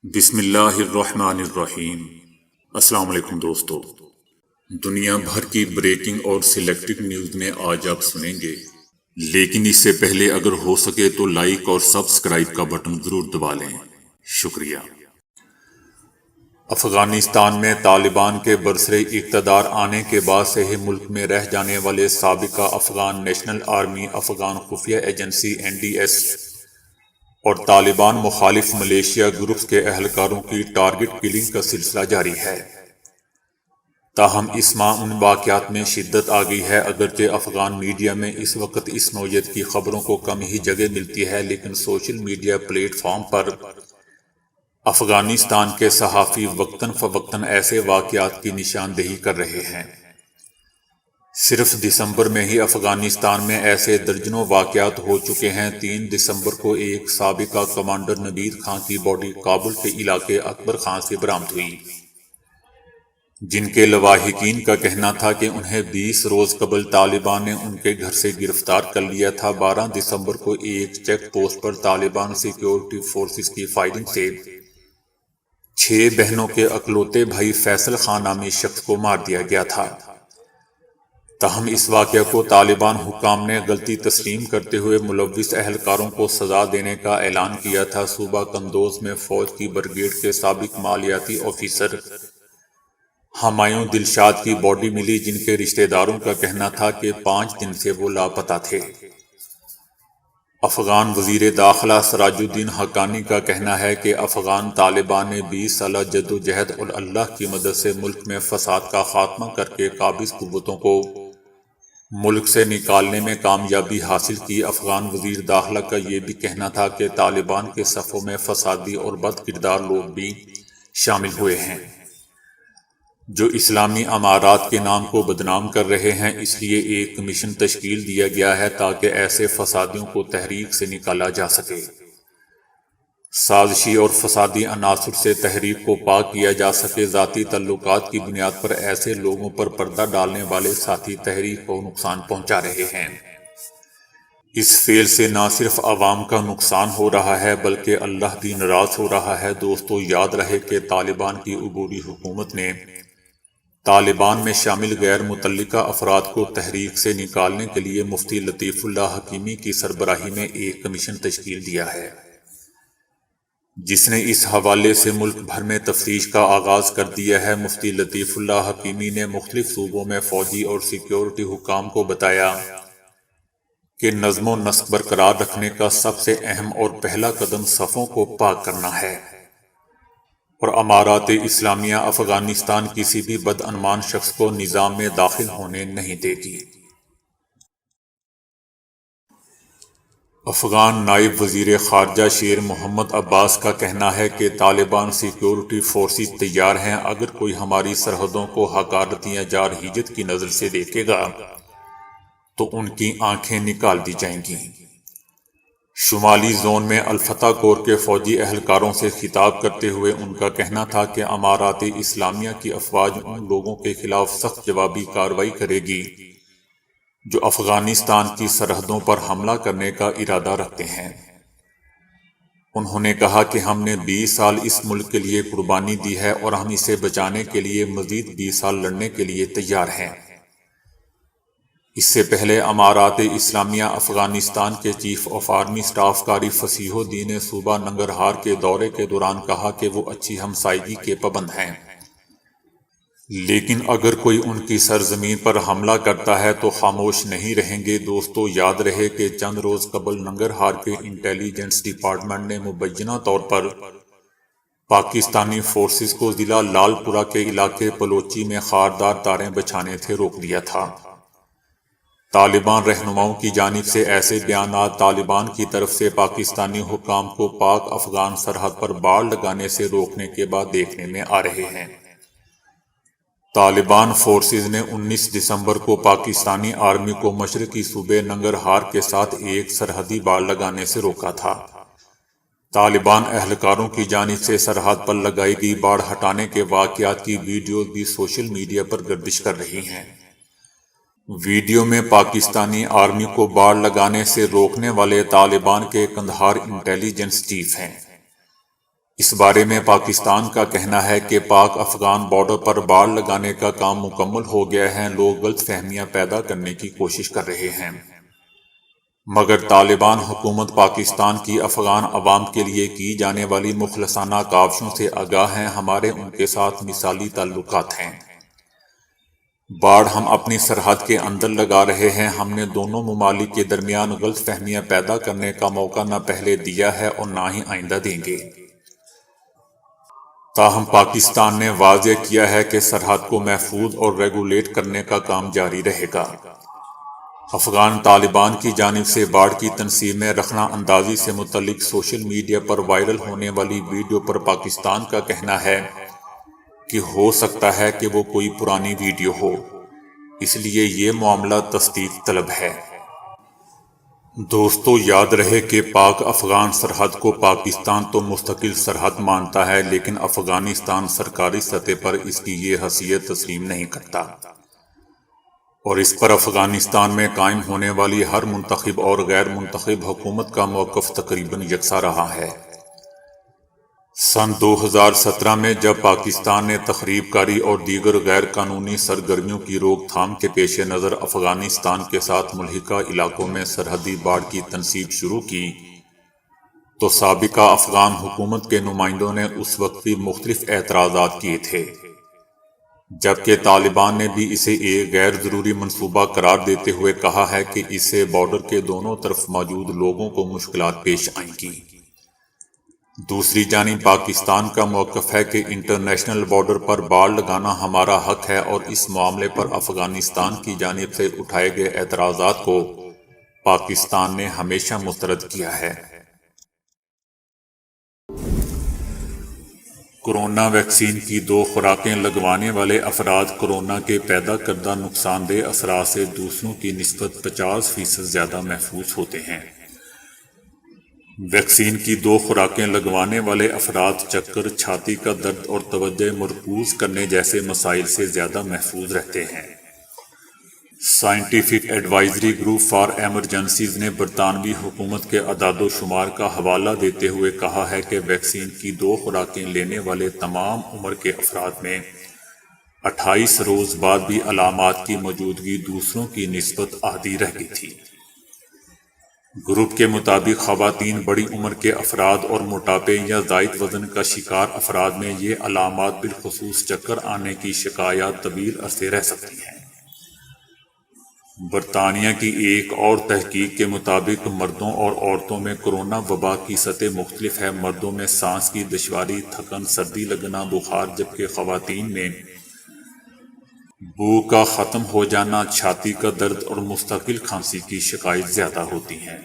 بسم اللہ الرحمن الرحیم۔ السلام علیکم دوستو، دنیا بھر کی بریکنگ اور سلیکٹڈ نیوز میں آج آپ سنیں گے، لیکن اس سے پہلے اگر ہو سکے تو لائک اور سبسکرائب کا بٹن ضرور دبا لیں۔ شکریہ۔ افغانستان میں طالبان کے برسر اقتدار آنے کے بعد سے ہی ملک میں رہ جانے والے سابقہ افغان نیشنل آرمی، افغان خفیہ ایجنسی NDS اور طالبان مخالف ملیشیا گروپس کے اہلکاروں کی ٹارگٹ کلنگ کا سلسلہ جاری ہے۔ تاہم اس ماہ ان واقعات میں شدت آ گئی ہے۔ اگرچہ افغان میڈیا میں اس وقت اس نوعیت کی خبروں کو کم ہی جگہ ملتی ہے، لیکن سوشل میڈیا پلیٹ فارم پر افغانستان کے صحافی وقتاً فوقتاً ایسے واقعات کی نشاندہی کر رہے ہیں۔ صرف دسمبر میں ہی افغانستان میں ایسے درجنوں واقعات ہو چکے ہیں۔ 3 دسمبر کو ایک سابقہ کمانڈر نوید خان کی باڈی کابل کے علاقے اکبر خان سے برآمد ہوئی، جن کے لواحقین کا کہنا تھا کہ انہیں 20 روز قبل طالبان نے ان کے گھر سے گرفتار کر لیا تھا۔ 12 دسمبر کو ایک چیک پوسٹ پر طالبان سیکیورٹی فورسز کی فائرنگ سے 6 بہنوں کے اکلوتے بھائی فیصل خان نامی شخص کو مار دیا گیا تھا۔ تاہم اس واقعہ کو طالبان حکام نے غلطی تسلیم کرتے ہوئے ملوث اہلکاروں کو سزا دینے کا اعلان کیا تھا۔ صوبہ قندوز میں فوج کی بریگیڈ کے سابق مالیاتی آفیسر ہمایوں دلشاد کی باڈی ملی، جن کے رشتہ داروں کا کہنا تھا کہ 5 دن سے وہ لاپتہ تھے۔ افغان وزیر داخلہ سراج الدین حقانی کا کہنا ہے کہ افغان طالبان نے 20 سالہ جدوجہد اور اللہ کی مدد سے ملک میں فساد کا خاتمہ کر کے قابض قوتوں کو ملک سے نکالنے میں کامیابی حاصل کی۔ افغان وزیر داخلہ کا یہ بھی کہنا تھا کہ طالبان کے صفوں میں فسادی اور بد کردار لوگ بھی شامل ہوئے ہیں، جو اسلامی امارات کے نام کو بدنام کر رہے ہیں۔ اس لیے ایک کمیشن تشکیل دیا گیا ہے تاکہ ایسے فسادیوں کو تحریک سے نکالا جا سکے، سازشی اور فسادی عناصر سے تحریک کو پاک کیا جا سکے۔ ذاتی تعلقات کی بنیاد پر ایسے لوگوں پر پردہ ڈالنے والے ساتھی تحریک کو نقصان پہنچا رہے ہیں۔ اس فعل سے نہ صرف عوام کا نقصان ہو رہا ہے بلکہ اللہ بھی ناراض ہو رہا ہے۔ دوستو، یاد رہے کہ طالبان کی عبوری حکومت نے طالبان میں شامل غیر متعلقہ افراد کو تحریک سے نکالنے کے لیے مفتی لطیف اللہ حکیمی کی سربراہی میں ایک کمیشن تشکیل دیا ہے، جس نے اس حوالے سے ملک بھر میں تفتیش کا آغاز کر دیا ہے۔ مفتی لطیف اللہ حکیمی نے مختلف صوبوں میں فوجی اور سیکیورٹی حکام کو بتایا کہ نظم و نسق برقرار رکھنے کا سب سے اہم اور پہلا قدم صفوں کو پاک کرنا ہے، اور امارات اسلامیہ افغانستان کسی بھی بدعنوان شخص کو نظام میں داخل ہونے نہیں دے گی۔ افغان نائب وزیر خارجہ شیر محمد عباس کا کہنا ہے کہ طالبان سیکیورٹی فورسز تیار ہیں۔ اگر کوئی ہماری سرحدوں کو حقارت یا جارحیت کی نظر سے دیکھے گا تو ان کی آنکھیں نکال دی جائیں گی۔ شمالی زون میں الفتح کور کے فوجی اہلکاروں سے خطاب کرتے ہوئے ان کا کہنا تھا کہ امارات اسلامیہ کی افواج ان لوگوں کے خلاف سخت جوابی کارروائی کرے گی جو افغانستان کی سرحدوں پر حملہ کرنے کا ارادہ رکھتے ہیں۔ انہوں نے کہا کہ ہم نے 20 سال اس ملک کے لیے قربانی دی ہے اور ہم اسے بچانے کے لیے مزید 20 سال لڑنے کے لیے تیار ہیں۔ اس سے پہلے امارات اسلامیہ افغانستان کے چیف آف آرمی اسٹاف قاری فصیح الدین نے صوبہ ننگرہار کے دورے کے دوران کہا کہ وہ اچھی ہمسائیگی کے پابند ہیں، لیکن اگر کوئی ان کی سرزمین پر حملہ کرتا ہے تو خاموش نہیں رہیں گے۔ دوستو، یاد رہے کہ چند روز قبل ننگرہار کے انٹیلیجنس ڈپارٹمنٹ نے مبینہ طور پر پاکستانی فورسز کو ضلع لال پورہ کے علاقے پلوچی میں خاردار تاریں بچھانے سے روک دیا تھا۔ طالبان رہنماؤں کی جانب سے ایسے بیانات طالبان کی طرف سے پاکستانی حکام کو پاک افغان سرحد پر باڑ لگانے سے روکنے کے بعد دیکھنے میں آ رہے ہیں۔ طالبان فورسز نے 19 دسمبر کو پاکستانی آرمی کو مشرقی صوبے ننگرہار کے ساتھ ایک سرحدی باڑ لگانے سے روکا تھا۔ طالبان اہلکاروں کی جانب سے سرحد پر لگائی گئی باڑ ہٹانے کے واقعات کی ویڈیوز بھی سوشل میڈیا پر گردش کر رہی ہیں۔ ویڈیو میں پاکستانی آرمی کو باڑ لگانے سے روکنے والے طالبان کے قندھار انٹیلیجنس چیف ہیں۔ اس بارے میں پاکستان کا کہنا ہے کہ پاک افغان بارڈر پر باڑ لگانے کا کام مکمل ہو گیا ہے، لوگ غلط فہمیاں پیدا کرنے کی کوشش کر رہے ہیں، مگر طالبان حکومت پاکستان کی افغان عوام کے لیے کی جانے والی مخلصانہ کاوشوں سے آگاہ ہیں، ہمارے ان کے ساتھ مثالی تعلقات ہیں۔ باڑ ہم اپنی سرحد کے اندر لگا رہے ہیں، ہم نے دونوں ممالک کے درمیان غلط فہمیاں پیدا کرنے کا موقع نہ پہلے دیا ہے اور نہ ہی آئندہ دیں گے۔ تاہم پاکستان نے واضح کیا ہے کہ سرحد کو محفوظ اور ریگولیٹ کرنے کا کام جاری رہے گا۔ افغان طالبان کی جانب سے باڑ کی تنصیب میں رخنہ اندازی سے متعلق سوشل میڈیا پر وائرل ہونے والی ویڈیو پر پاکستان کا کہنا ہے کہ ہو سکتا ہے کہ وہ کوئی پرانی ویڈیو ہو، اس لیے یہ معاملہ تصدیق طلب ہے۔ دوستو، یاد رہے کہ پاک افغان سرحد کو پاکستان تو مستقل سرحد مانتا ہے، لیکن افغانستان سرکاری سطح پر اس کی یہ حیثیت تسلیم نہیں کرتا، اور اس پر افغانستان میں قائم ہونے والی ہر منتخب اور غیر منتخب حکومت کا موقف تقریباً یکساں رہا ہے۔ سن 2017 میں جب پاکستان نے تخریب کاری اور دیگر غیر قانونی سرگرمیوں کی روک تھام کے پیش نظر افغانستان کے ساتھ ملحقہ علاقوں میں سرحدی باڑ کی تنصیب شروع کی، تو سابقہ افغان حکومت کے نمائندوں نے اس وقت بھی مختلف اعتراضات کیے تھے، جبکہ طالبان نے بھی اسے ایک غیر ضروری منصوبہ قرار دیتے ہوئے کہا ہے کہ اس سے بارڈر کے دونوں طرف موجود لوگوں کو مشکلات پیش آئیں گی۔ دوسری جانب پاکستان کا موقف ہے کہ انٹرنیشنل بارڈر پر باڑ لگانا ہمارا حق ہے، اور اس معاملے پر افغانستان کی جانب سے اٹھائے گئے اعتراضات کو پاکستان نے ہمیشہ مسترد کیا ہے۔ کورونا ویکسین کی 2 خوراکیں لگوانے والے افراد کورونا کے پیدا کردہ نقصان دہ اثرات سے دوسروں کی نسبت 50% زیادہ محفوظ ہوتے ہیں۔ ویکسین کی 2 خوراکیں لگوانے والے افراد چکر، چھاتی کا درد اور توجہ مرکوز کرنے جیسے مسائل سے زیادہ محفوظ رہتے ہیں۔ Scientific advisory group for emergencies نے برطانوی حکومت کے اعداد و شمار کا حوالہ دیتے ہوئے کہا ہے کہ ویکسین کی 2 خوراکیں لینے والے تمام عمر کے افراد میں 28 روز بعد بھی علامات کی موجودگی دوسروں کی نسبت عادی رہ گئی تھی۔ گروپ کے مطابق خواتین، بڑی عمر کے افراد اور موٹاپے یا زائد وزن کا شکار افراد میں یہ علامات بالخصوص چکر آنے کی شکایات طویل عرصے رہ سکتی ہیں۔ برطانیہ کی ایک اور تحقیق کے مطابق مردوں اور عورتوں میں کورونا وبا کی سطح مختلف ہے۔ مردوں میں سانس کی دشواری، تھکن، سردی لگنا، بخار، جبکہ خواتین میں بو کا ختم ہو جانا، چھاتی کا درد اور مستقل کھانسی کی شکایت زیادہ ہوتی ہیں۔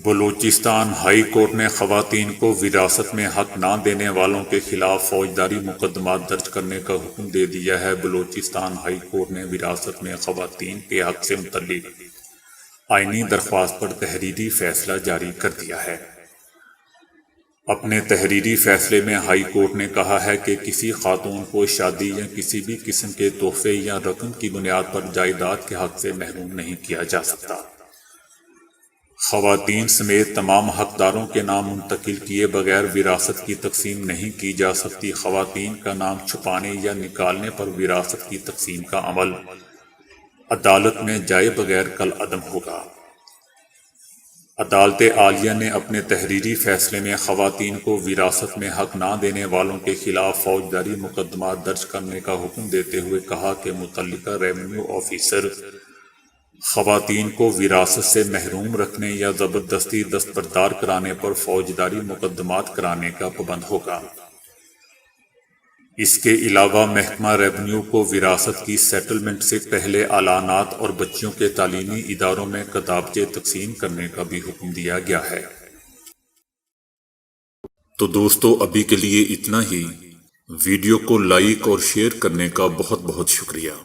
بلوچستان ہائی کورٹ نے خواتین کو وراثت میں حق نہ دینے والوں کے خلاف فوجداری مقدمات درج کرنے کا حکم دے دیا ہے۔ بلوچستان ہائی کورٹ نے وراثت میں خواتین کے حق سے متعلق آئینی درخواست پر تحریری فیصلہ جاری کر دیا ہے۔ اپنے تحریری فیصلے میں ہائی کورٹ نے کہا ہے کہ کسی خاتون کو شادی یا کسی بھی قسم کے تحفے یا رقم کی بنیاد پر جائیداد کے حق سے محروم نہیں کیا جا سکتا۔ خواتین سمیت تمام حقداروں کے نام منتقل کیے بغیر وراثت کی تقسیم نہیں کی جا سکتی۔ خواتین کا نام چھپانے یا نکالنے پر وراثت کی تقسیم کا عمل عدالت میں جائے بغیر کالعدم ہوگا۔ عدالت عالیہ نے اپنے تحریری فیصلے میں خواتین کو وراثت میں حق نہ دینے والوں کے خلاف فوجداری مقدمات درج کرنے کا حکم دیتے ہوئے کہا کہ متعلقہ ریونیو آفیسر خواتین کو وراثت سے محروم رکھنے یا زبردستی دستبردار کرانے پر فوجداری مقدمات کرانے کا پابند ہوگا۔ اس کے علاوہ محکمہ ریونیو کو وراثت کی سیٹلمنٹ سے پہلے اعلانات اور بچیوں کے تعلیمی اداروں میں کتابچے تقسیم کرنے کا بھی حکم دیا گیا ہے۔ تو دوستو، ابھی کے لیے اتنا ہی۔ ویڈیو کو لائک اور شیئر کرنے کا بہت بہت شکریہ۔